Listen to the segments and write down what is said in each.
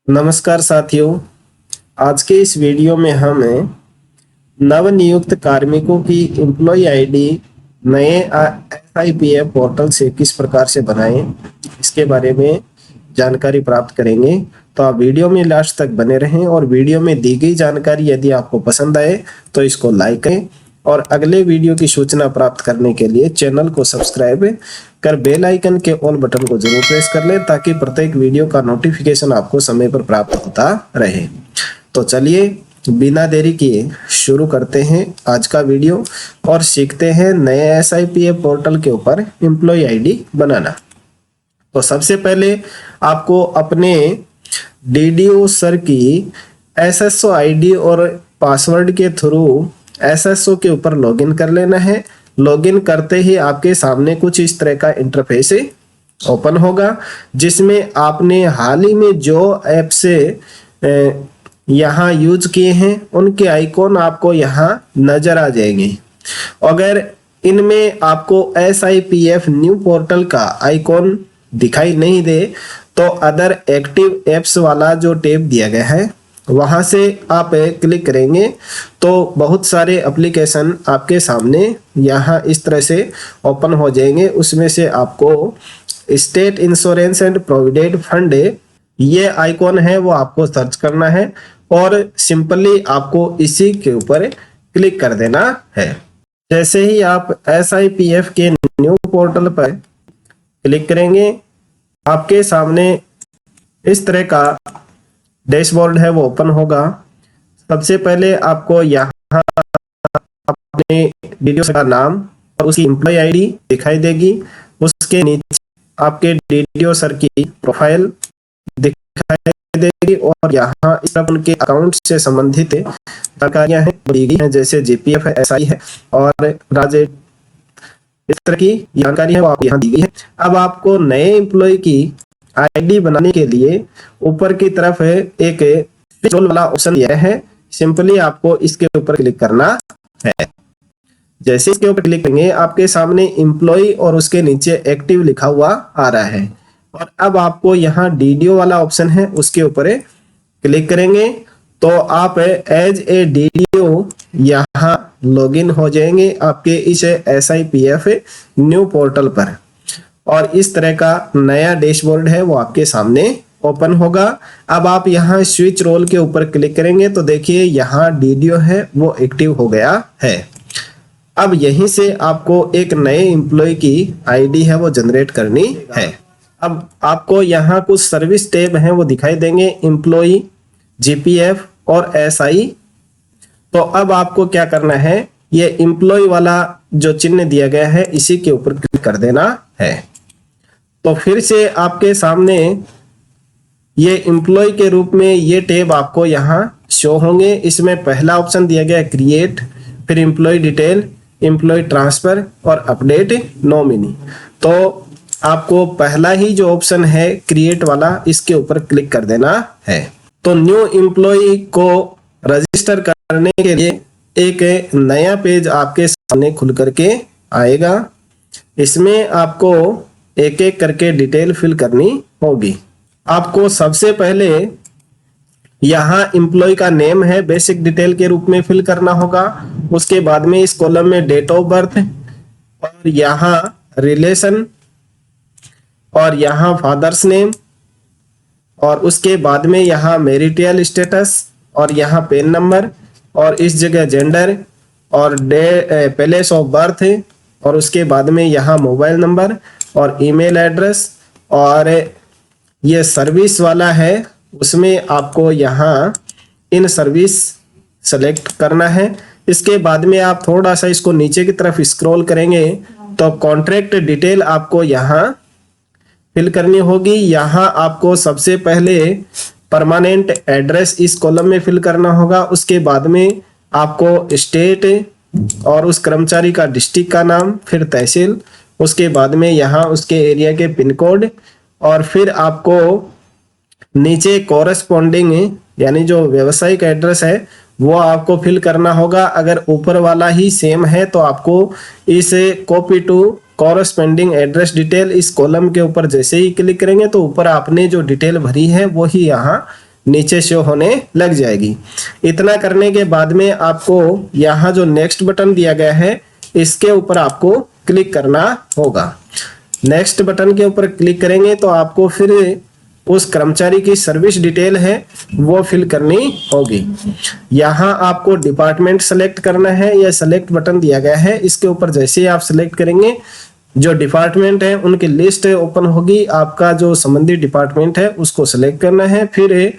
नमस्कार साथियों। आज के इस वीडियो में हमें नवनियुक्त कार्मिकों की एम्प्लॉय आईडी नए SIPF पोर्टल से किस प्रकार से बनाएं, इसके बारे में जानकारी प्राप्त करेंगे। तो आप वीडियो में लास्ट तक बने रहें और वीडियो में दी गई जानकारी यदि आपको पसंद आए तो इसको लाइक करें और अगले वीडियो की सूचना प्राप्त करने के लिए चैनल को सब्सक्राइब कर बेल आइकन के ऑल बटन को जरूर प्रेस कर लें ताकि प्रत्येक वीडियो का नोटिफिकेशन आपको समय पर प्राप्त होता रहे। तो चलिए बिना देरी किए शुरू करते हैं आज का वीडियो और सीखते हैं नए SIPF पोर्टल के ऊपर एम्प्लॉय आईडी बनाना। तो सबसे पहले आपको अपने DDO सर की SSO आईडी और पासवर्ड के थ्रू SSO के ऊपर लॉगिन कर लेना है। लॉगिन करते ही आपके सामने कुछ इस तरह का इंटरफेस ओपन होगा, जिसमें आपने हाल ही में जो ऐप से यहाँ यूज किए हैं उनके आइकॉन आपको यहाँ नजर आ जाएंगे। अगर इनमें आपको SIPF न्यू पोर्टल का आइकॉन दिखाई नहीं दे तो अदर एक्टिव एप्स वाला जो टैब दिया गया है वहां से आप क्लिक करेंगे तो बहुत सारे एप्लीकेशन आपके सामने यहाँ इस तरह से ओपन हो जाएंगे। उसमें से आपको state insurance and provident fund ये आइकॉन है वो आपको सर्च करना है और सिंपली आपको इसी के ऊपर क्लिक कर देना है। जैसे ही आप SIPF के न्यू पोर्टल पर क्लिक करेंगे आपके सामने इस तरह का डैशबोर्ड है वो ओपन होगा। सबसे पहले आपको यहाँ अपने DDO का नाम और उसकी एम्प्लॉय आईडी दिखाई देगी। उसके नीचे आपके DDO सर की प्रोफाइल दिखाई देगी और यहाँ इस तरफ उनके अकाउंट से संबंधित जानकारियां हैं दी गई हैं, जैसे GPF है, SI है और राज्य, इस तरह की जानकारी है वो आप यहाँ दी गई है। अब आपको नए एम्प्लॉय की आईडी बनाने के लिए ऊपर की तरफ एक रोल वाला ऑप्शन दिया है। सिंपली आपको इसके ऊपर क्लिक करना है। जैसे इसके ऊपर क्लिक करेंगे आपके सामने एम्प्लॉय और उसके नीचे एक्टिव लिखा हुआ आ रहा है और अब आपको यहाँ DDO वाला ऑप्शन है उसके ऊपर क्लिक करेंगे तो आप एज ए DDO यहाँ लॉगिन हो जाएंगे आपके इस SIPF न्यू पोर्टल पर और इस तरह का नया डैशबोर्ड है वो आपके सामने ओपन होगा। अब आप यहाँ स्विच रोल के ऊपर क्लिक करेंगे तो देखिए यहाँ DDO है वो एक्टिव हो गया है। अब यहीं से आपको एक नए एम्प्लॉय की आईडी है वो जनरेट करनी है। अब आपको यहाँ कुछ सर्विस टैब हैं वो दिखाई देंगे, एम्प्लॉय, GPF और SI। तो अब आपको क्या करना है, ये एम्प्लॉय वाला जो चिन्ह दिया गया है इसी के ऊपर क्लिक कर देना है। तो फिर से आपके सामने ये एम्प्लॉय के रूप में ये टैब आपको यहाँ शो होंगे। इसमें पहला ऑप्शन दिया गया है क्रिएट, फिर एम्प्लॉय डिटेल, एम्प्लॉय ट्रांसफर और अपडेट नॉमिनी। तो आपको पहला ही जो ऑप्शन है क्रिएट वाला इसके ऊपर क्लिक कर देना है। तो न्यू एम्प्लॉय को रजिस्टर करने के लिए एक नया पेज आपके सामने खुल करके आएगा। इसमें आपको एक एक करके डिटेल फिल करनी होगी। आपको सबसे पहले यहाँ एम्प्लॉय का नेम है बेसिक डिटेल के रूप में फिल करना होगा। उसके बाद में इस कॉलम में डेट ऑफ बर्थ और यहाँ रिलेशन और यहाँ फादर्स नेम और उसके बाद में यहाँ मैरिटल स्टेटस और यहाँ पेन नंबर और इस जगह जेंडर और प्लेस ऑफ बर्थ और उसके बाद में यहाँ मोबाइल नंबर और ईमेल एड्रेस। और ये सर्विस वाला है उसमें आपको यहाँ इन सर्विस सेलेक्ट करना है। इसके बाद में आप थोड़ा सा इसको नीचे की तरफ स्क्रॉल करेंगे तो कॉन्ट्रैक्ट डिटेल आपको यहाँ फिल करनी होगी। यहाँ आपको सबसे पहले परमानेंट एड्रेस इस कॉलम में फिल करना होगा। उसके बाद में आपको स्टेट और उस कर्मचारी का डिस्ट्रिक्ट का नाम, फिर तहसील, उसके बाद में यहाँ उसके एरिया के पिन कोड और फिर आपको नीचे कॉरेस्पॉन्डिंग यानी जो व्यावसायिक एड्रेस है वो आपको फिल करना होगा। अगर ऊपर वाला ही सेम है तो आपको इस copy to corresponding address detail इस कॉलम के ऊपर जैसे ही क्लिक करेंगे तो ऊपर आपने जो डिटेल भरी है वो ही यहाँ नीचे शो होने लग जाएगी। इतना करने के बाद में आपको यहाँ जो नेक्स्ट बटन दिया गया है इसके ऊपर आपको क्लिक करना होगा। नेक्स्ट बटन के ऊपर क्लिक करेंगे तो आपको फिर उस कर्मचारी की सर्विस डिटेल है वो फिल करनी होगी। यहाँ आपको डिपार्टमेंट सेलेक्ट करना है, यह सेलेक्ट बटन दिया गया है, इसके ऊपर जैसे ही आप सेलेक्ट करेंगे जो डिपार्टमेंट है उनकी लिस्ट ओपन होगी। आपका जो संबंधित डिपार्टमेंट है उसको सेलेक्ट करना है, फिर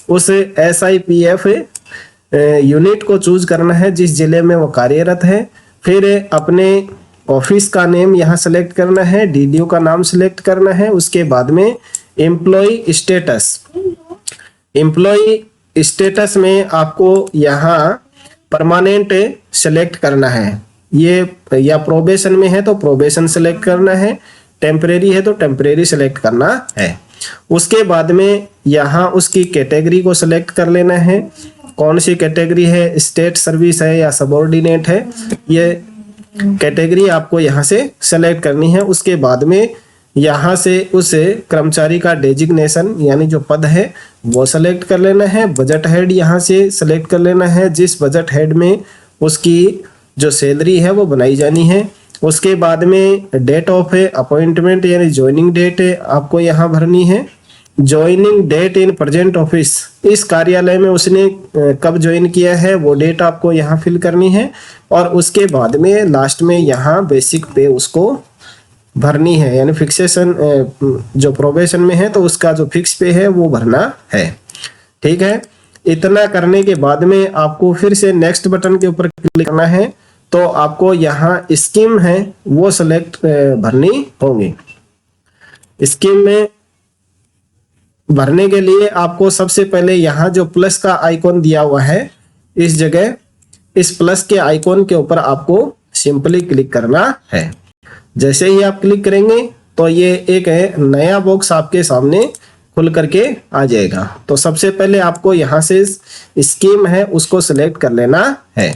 उस SIPF यूनिट को चूज करना है जिस जिले में वो कार्यरत है। फिर अपने ऑफिस का नेम यहाँ सेलेक्ट करना है, DDO का नाम सेलेक्ट करना है। उसके बाद में एम्प्लॉय स्टेटस में आपको यहाँ परमानेंट सेलेक्ट करना है। ये या प्रोबेशन में है तो प्रोबेशन सेलेक्ट करना है, टेम्परेरी है तो टेम्परेरी सेलेक्ट करना है। उसके बाद में यहाँ उसकी कैटेगरी को सेलेक्ट कर लेना है, कौन सी कैटेगरी है, स्टेट सर्विस है या सबऑर्डिनेट है, ये कैटेगरी आपको यहाँ से सेलेक्ट करनी है। उसके बाद में यहाँ से उस कर्मचारी का डेजिग्नेशन यानी जो पद है वो सेलेक्ट कर लेना है। बजट हेड यहाँ से सेलेक्ट कर लेना है, जिस बजट हेड में उसकी जो सैलरी है वो बनाई जानी है। उसके बाद में डेट ऑफ अपॉइंटमेंट यानी ज्वाइनिंग डेट आपको यहाँ भरनी है। Joining date in present office, इस कार्यालय में उसने कब ज्वाइन किया है वो डेट आपको यहाँ फिल करनी है। और उसके बाद में लास्ट में यहाँ बेसिक पे उसको भरनी है, यानी फिक्सेशन जो प्रोबेशन में है तो उसका जो फिक्स पे है वो भरना है। ठीक है, इतना करने के बाद में आपको फिर से नेक्स्ट बटन के ऊपर क्लिक करना है, तो आपको यहाँ स्कीम है वो सेलेक्ट भरनी होगी। स्कीम में भरने के लिए आपको सबसे पहले यहाँ जो प्लस का आइकॉन दिया हुआ है इस जगह, इस प्लस के आइकॉन के ऊपर आपको सिंपली क्लिक करना है। जैसे ही आप क्लिक करेंगे तो ये एक नया बॉक्स आपके सामने खुल करके आ जाएगा। तो सबसे पहले आपको यहाँ से स्कीम है उसको सिलेक्ट कर लेना है।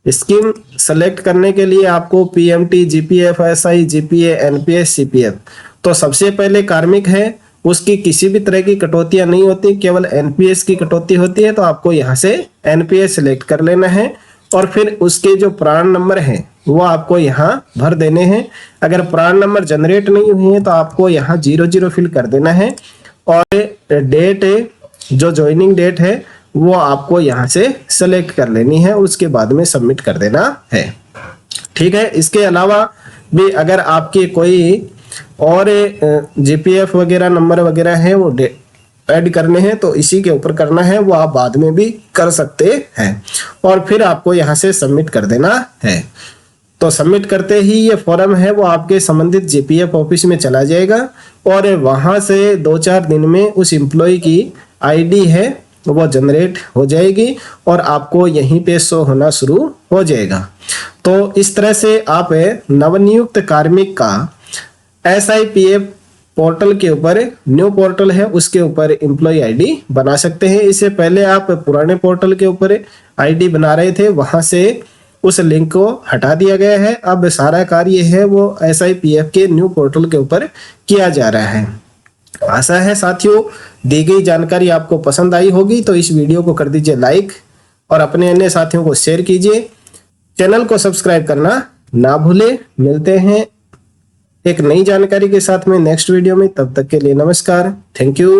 स्कीम सेलेक्ट करने के लिए आपको PMT, GPF, SI, GPA, NPS, CPF, तो सबसे पहले कार्मिक है उसकी किसी भी तरह की कटौतियां नहीं होती, केवल NPS की कटौती होती है। तो आपको यहाँ से NPS सिलेक्ट कर लेना है और फिर उसके जो प्राण नंबर है वो आपको यहाँ भर देने हैं। अगर प्राण नंबर जनरेट नहीं हुए हैं तो आपको यहाँ 00 फिल कर देना है। और डेट जो ज्वाइनिंग डेट है वो आपको यहाँ से सेलेक्ट कर लेनी है, उसके बाद में सबमिट कर देना है। ठीक है, इसके अलावा भी अगर आपके कोई और GPF वगैरह नंबर वगैरह है वो ऐड करने हैं तो इसी के ऊपर करना है, वो आप बाद में भी कर सकते हैं। और फिर आपको यहाँ से सबमिट कर देना है। तो सबमिट करते ही ये फॉर्म है वो आपके संबंधित GPF ऑफिस में चला जाएगा और वहां से 2-4 दिन में उस एम्प्लॉय की ID है वो जनरेट हो जाएगी और आपको यहीं पे शो होना शुरू हो जाएगा। तो इस तरह से आप नवनियुक्त कार्मिक का SIPF पोर्टल के ऊपर, न्यू पोर्टल है उसके ऊपर एम्प्लॉय ID बना सकते हैं। इससे पहले आप पुराने पोर्टल के ऊपर ID बना रहे थे, वहां से उस लिंक को हटा दिया गया है। अब सारा कार्य है वो SIPF के न्यू पोर्टल के ऊपर किया जा रहा है। आशा है साथियों दी गई जानकारी आपको पसंद आई होगी, तो इस वीडियो को कर दीजिए लाइक और अपने अन्य साथियों को शेयर कीजिए। चैनल को सब्सक्राइब करना ना भूले। मिलते हैं एक नई जानकारी के साथ में नेक्स्ट वीडियो में, तब तक के लिए नमस्कार, थैंक यू।